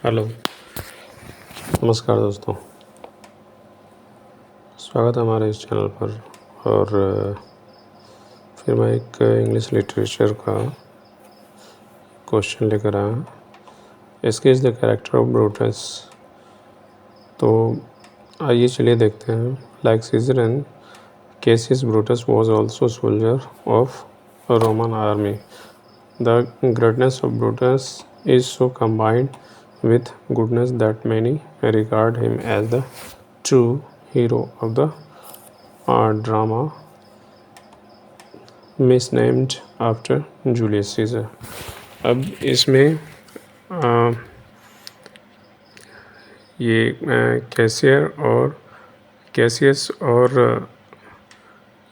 Hello, नमस्कार दोस्तों। स्वागत है हमारे इस चैनल पर। और फिर मैं एक इंग्लिश लिटरेचर का क्वेश्चन लेकर आया। इसके is the character of Brutus. तो आइए चलिए देखते हैं। Like Caesar and Cassius, Brutus was also soldier of Roman army. The greatness of Brutus is so combined with goodness that many regard him as the true hero of the drama misnamed after Julius Caesar। अब इसमें ये Cassius और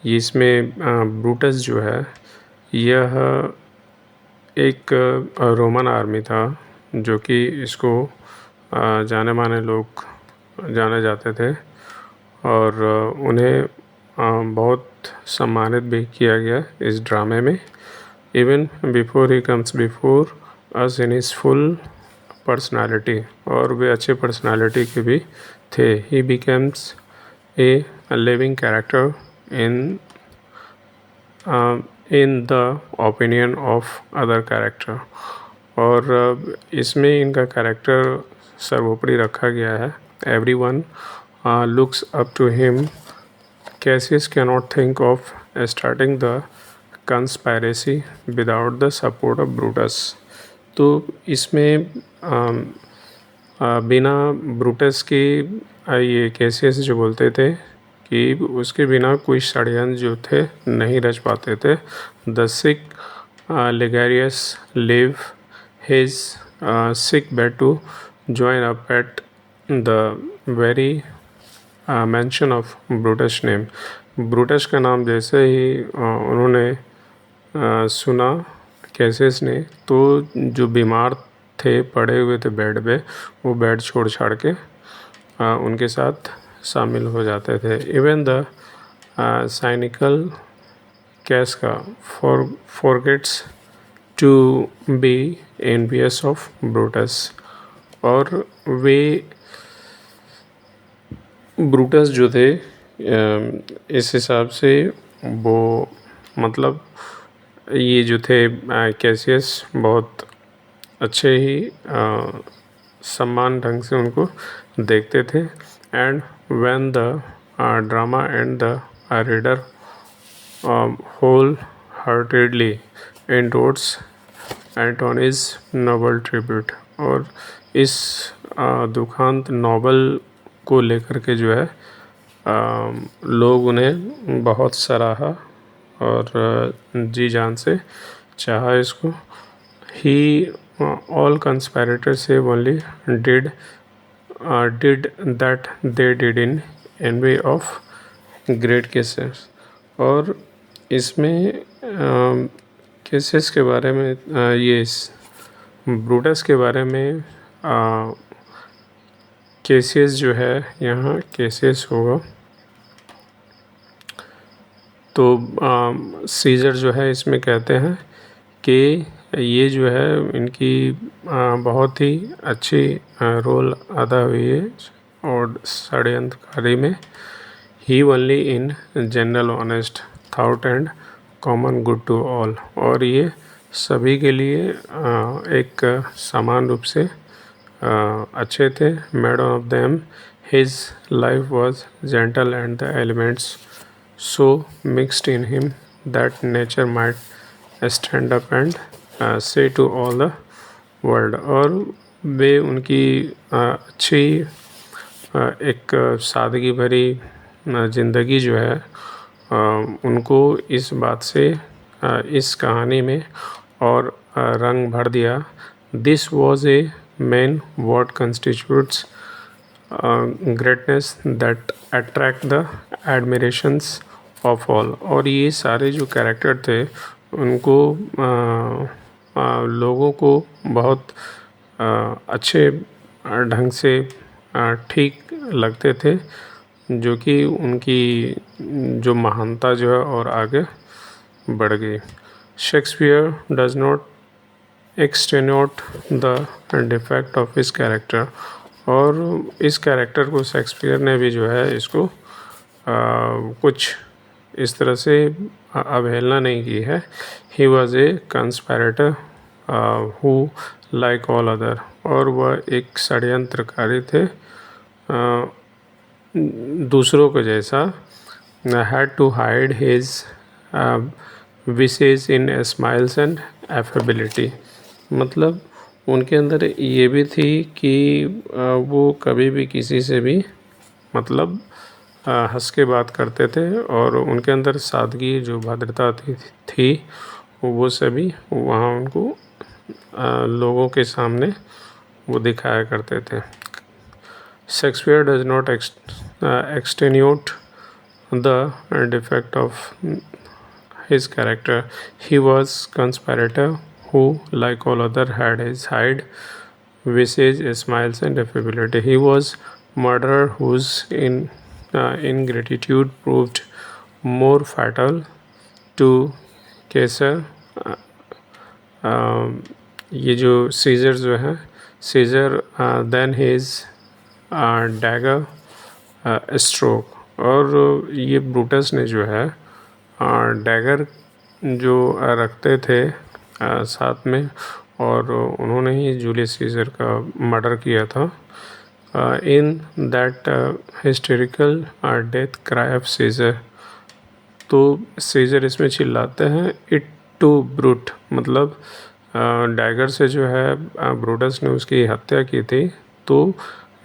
इसमें Brutus जो है यह एक Roman army था जो कि इसको जाने माने लोग जाने जाते थे और उन्हें बहुत सम्मानित भी किया गया इस ड्रामे में। Even before he comes before us in his full personality, और वे अच्छे पर्सनालिटी के भी थे। ही becomes a living character in the opinion of other character. और इसमें इनका कैरेक्टर सर्वोपरि रखा गया है। Everyone looks up to him. Cassius cannot think of starting the conspiracy without the support of Brutus। तो इसमें बिना ब्रूटस के ये कैसियस जो बोलते थे कि उसके बिना कोई षड्यंत्र जो थे नहीं रच पाते थे। The sick Ligarius leave his sick bed to join up at the very mention of Brutus name। Brutus का नाम जैसे ही उन्होंने सुना कैसियस ने, तो जो बीमार थे पड़े हुए थे बेड पे, वो बेड छोड़ छाड़ के उनके साथ शामिल हो जाते थे। इवन द साइनिकल कैस का forgets to be envious of Brutus. और वे ब्रूटस जो थे इस हिसाब से वो मतलब ये जो थे कैसियस बहुत अच्छे ही सम्मान ढंग से उनको देखते थे। And when the drama and the reader wholeheartedly endorsed Antony's noble tribute. और इस दुखांत नोबल को लेकर के जो है लोग उन्हें बहुत सराहा और जी जान से चाहा इसको। ही all conspirators say only did that they did in envy of great cases। और इसमें केसेस के बारे में ये ब्रूटस के बारे में केसियस जो है यहाँ केसियस होगा। तो सीजर जो है इसमें कहते हैं कि ये जो है इनकी बहुत ही अच्छी रोल अदा हुई है और षड्यंत्रकारी में। He only in general honest thought and common good to all. और ये सभी के लिए एक समान रूप से अच्छे थे। Made of them his life was gentle and the elements so mixed in him that nature might stand up and say to all the world। और वे उनकी अच्छी एक सादगी भरी ज़िंदगी जो है उनको इस बात से इस कहानी में और रंग भर दिया। This was a main what constitutes greatness that attract the admirations of all। और ये सारे जो कैरेक्टर थे उनको लोगों को बहुत अच्छे ढंग से ठीक लगते थे, जो कि उनकी जो महानता जो है और आगे बढ़ गई। Shakespeare does not extenuate the defect of his character. और इस कैरेक्टर को शेक्सपियर ने भी जो है इसको कुछ इस तरह से अवहेलना नहीं की है। He was a conspirator who like all other, और वह एक षड्यंत्रकारी थे दूसरों को जैसा। Had to hide his wishes in smiles and affability, मतलब उनके अंदर ये भी थी कि वो कभी भी किसी से भी मतलब हंस के बात करते थे, और उनके अंदर सादगी जो भद्रता थी वो सभी वहाँ उनको लोगों के सामने वो दिखाया करते थे। Shakespeare does not extenuate the defect of his character. He was conspirator who, like all other, had his hide, visage, smiles, and affability. He was murderer whose ingratitude proved more fatal to Caesar. ये जो Caesar जो है Caesar then his dagger stroke, और ये Brutus ने जो है dagger जो रखते थे साथ में, और उन्होंने ही जूलियस सीजर का मर्डर किया था। In that historical death cry of Caesar, तो सीजर इसमें चिल्लाते हैं इट टू ब्रूट, मतलब डैगर से जो है ब्रूटस ने उसकी हत्या की थी, तो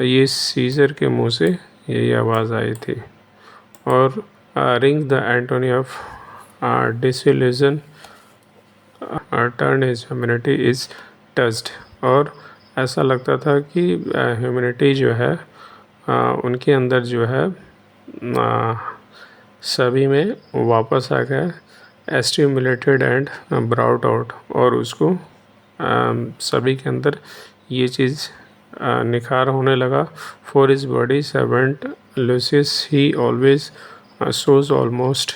ये सीजर के मुंह से यही आवाज़ आई थी। और ring the Antony of disillusion turn his humanity is touched, और ऐसा लगता था कि ह्यूमैनिटी जो है उनके अंदर जो है सभी में वापस आ गया, स्टिमुलेटेड एंड ब्राउट आउट, और उसको सभी के अंदर ये चीज़ निखार होने लगा। For his body servant Lucius he always shows almost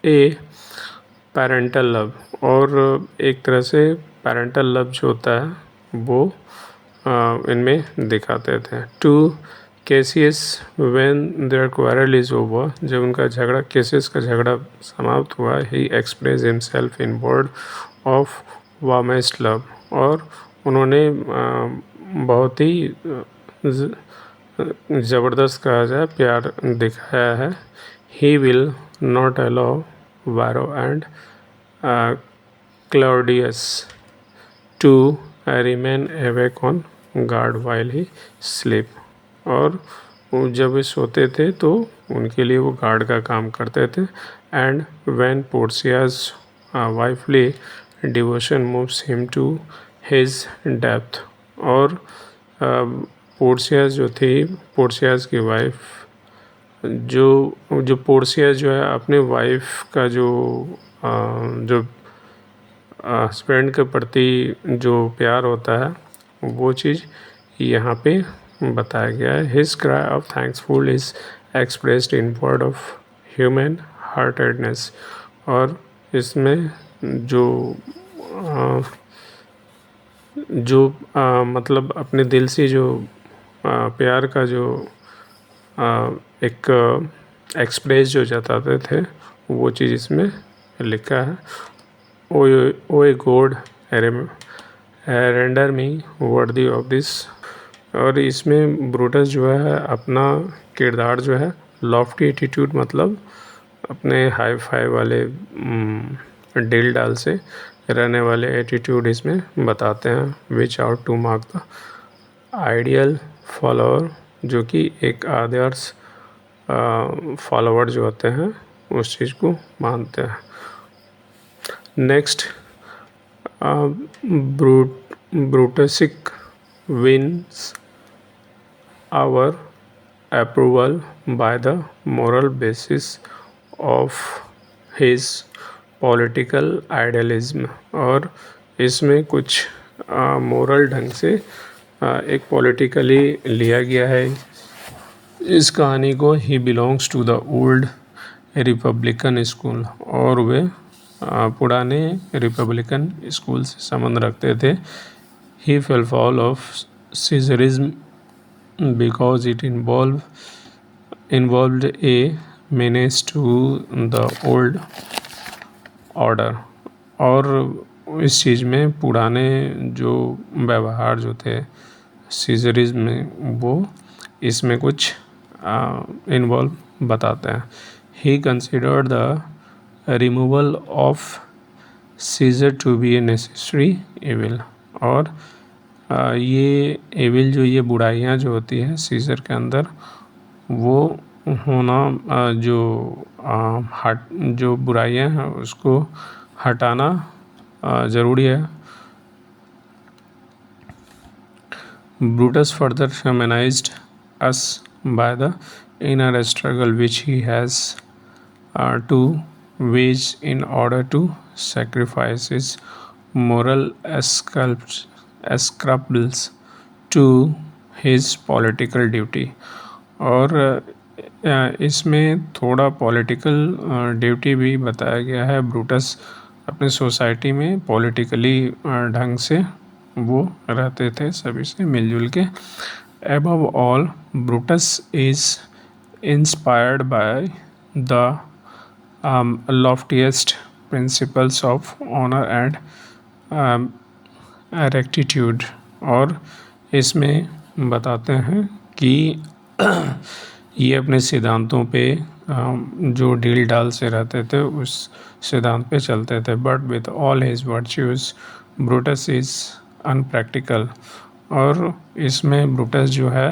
A parental love, और एक तरह से पेरेंटल लव जो होता है वो इनमें दिखाते थे। To Cassius when their quarrel is over, जब उनका झगड़ा केसियस का झगड़ा समाप्त हुआ, he express himself in word of warmest love, और उन्होंने बहुत ही ज़बरदस्त कहा जाए प्यार दिखाया है। He will not allow Varro and Claudius to remain awake on guard while he sleep, और जब वे सोते थे तो उनके लिए वो गार्ड का काम करते थे। And when Portia's wifely devotion moves him to his depth, और पोर्सियाज जो थी, पोर्सियाज की वाइफ जो पोर्सियाज जो है अपने वाइफ का जो हस्बैंड के प्रति जो प्यार होता है वो चीज़ यहाँ पे बताया गया है। His cry of thanksful is expressed in word of human heartedness, और इसमें जो मतलब अपने दिल से जो प्यार का जो एक एक्सप्रेस जो जताते थे वो चीज़ इसमें लिखा है। ओ God render me worthy of this, और इसमें ब्रूटस जो है अपना किरदार जो है लॉफ्टी एटीट्यूड, मतलब अपने हाई फाई वाले दिल डाल से रहने वाले एटीट्यूड इसमें बताते हैं। Which out to mark the ideal follower, जो कि एक आदर्श फॉलोअर जो होते हैं उस चीज़ को मानते हैं। Next, Brutus wins our approval by the moral basis of his political idealism, और इसमें कुछ मोरल ढंग से एक पॉलिटिकली लिया गया है इस कहानी को। He belongs to the old republican school, और वे पुराने रिपब्लिकन स्कूल से संबंध रखते थे। He fell foul of Caesarism because it involved a menace to the old order। और इस चीज़ में पुराने जो व्यवहार जो थे सीजरिज्म में, वो इसमें कुछ इन्वॉल्व बताते हैं। He considered the removal of Caesar to be a necessary evil. और ये एविल जो ये बुराइयाँ जो होती हैं सीजर के अंदर, वो होना जो बुराइयाँ हैं उसको हटाना ज़रूरी है। Brutus further humanized us by the inner struggle which he has to wage in order to sacrifice his moral scruples to his political duty। और इसमें थोड़ा पॉलिटिकल ड्यूटी भी बताया गया है। ब्रूटस अपने सोसाइटी में पॉलिटिकली ढंग से वो रहते थे, सभी से मिलजुल के। Above all Brutus is inspired by the loftiest principles of honor and rectitude। और इसमें बताते हैं कि ये अपने सिद्धांतों पे जो डील डाल से रहते थे उस सिद्धांत पे चलते थे। But with all his virtues Brutus is unpractical. और इसमें ब्रूटस जो है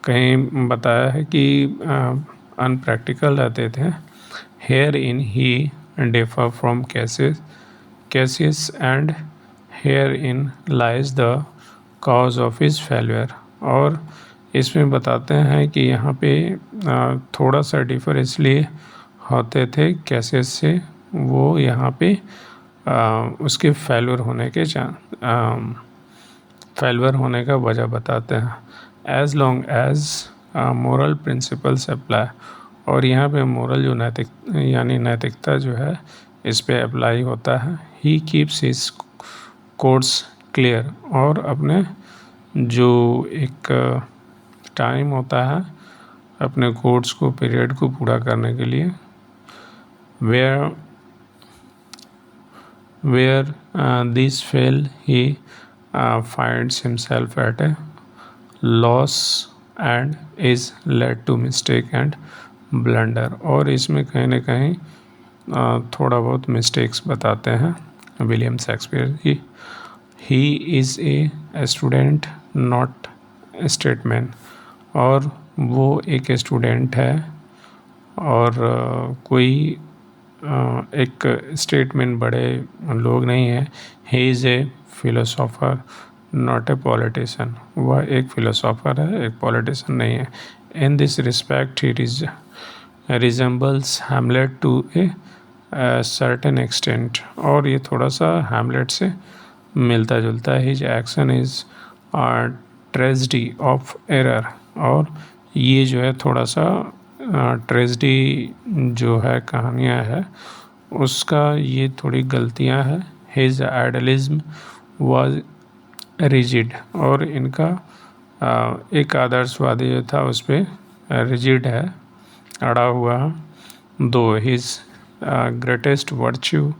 कहीं बताया है कि अनप्रैक्टिकल रहते थे। Herein he differ from Cassius and herein lies the cause of his failure। और इसमें बताते हैं कि यहाँ पे थोड़ा सा डिफर इसलिए होते थे कैसियस से, वो यहाँ पे उसके फेल्यूर होने का वजह बताते हैं। As long as moral principles apply। और यहाँ पे मोरल जो नैतिकता जो है इस पे अप्लाई होता है। He keeps his course clear. और अपने जो एक टाइम होता है अपने कोर्स को, पीरियड को पूरा करने के लिए, where this fail he finds himself at a loss and is led to mistake and blunder. और इसमें कहीं ना कहीं थोड़ा बहुत मिस्टेक्स बताते हैं विलियम शेक्सपियर की। He is a student not statesman. और वो एक स्टूडेंट है और कोई एक स्टेटमेंट बड़े लोग नहीं है। He is a philosopher not a politician. वह एक फिलोसोफर है, एक पॉलिटिशियन नहीं है। In this respect he resembles Hamlet to a certain extent। और ये थोड़ा सा हैमलेट से मिलता जुलता है। His action is a tragedy of error। और ये जो है थोड़ा सा ट्रेजिडी जो है कहानियाँ है उसका ये थोड़ी गलतियाँ हैं। His idealism was rigid। और इनका एक आदर्शवादी जो था उस पर रिजिड है, अड़ा हुआ। Though his greatest virtue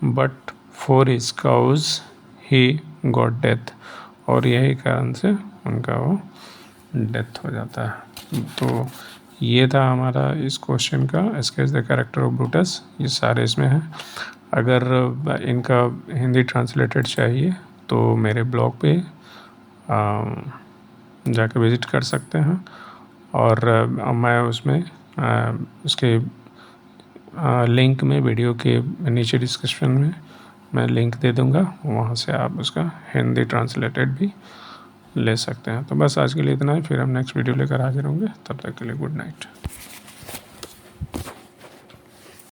but for his cause he got death. और यही कारण से उनका वो डेथ हो जाता है। तो ये था हमारा इस क्वेश्चन का sketch the character of Brutus. ये सारे इसमें हैं। अगर इनका हिंदी ट्रांसलेटेड चाहिए तो मेरे ब्लॉग पे जाके विज़िट कर सकते हैं। और मैं उसमें उसके लिंक में वीडियो के नीचे डिस्क्रिप्शन में मैं लिंक दे दूँगा, वहाँ से आप उसका हिंदी ट्रांसलेटेड भी ले सकते हैं। तो बस आज के लिए इतना ही, फिर हम नेक्स्ट वीडियो लेकर हाजिर होंगे। तब तक के लिए गुड नाइट।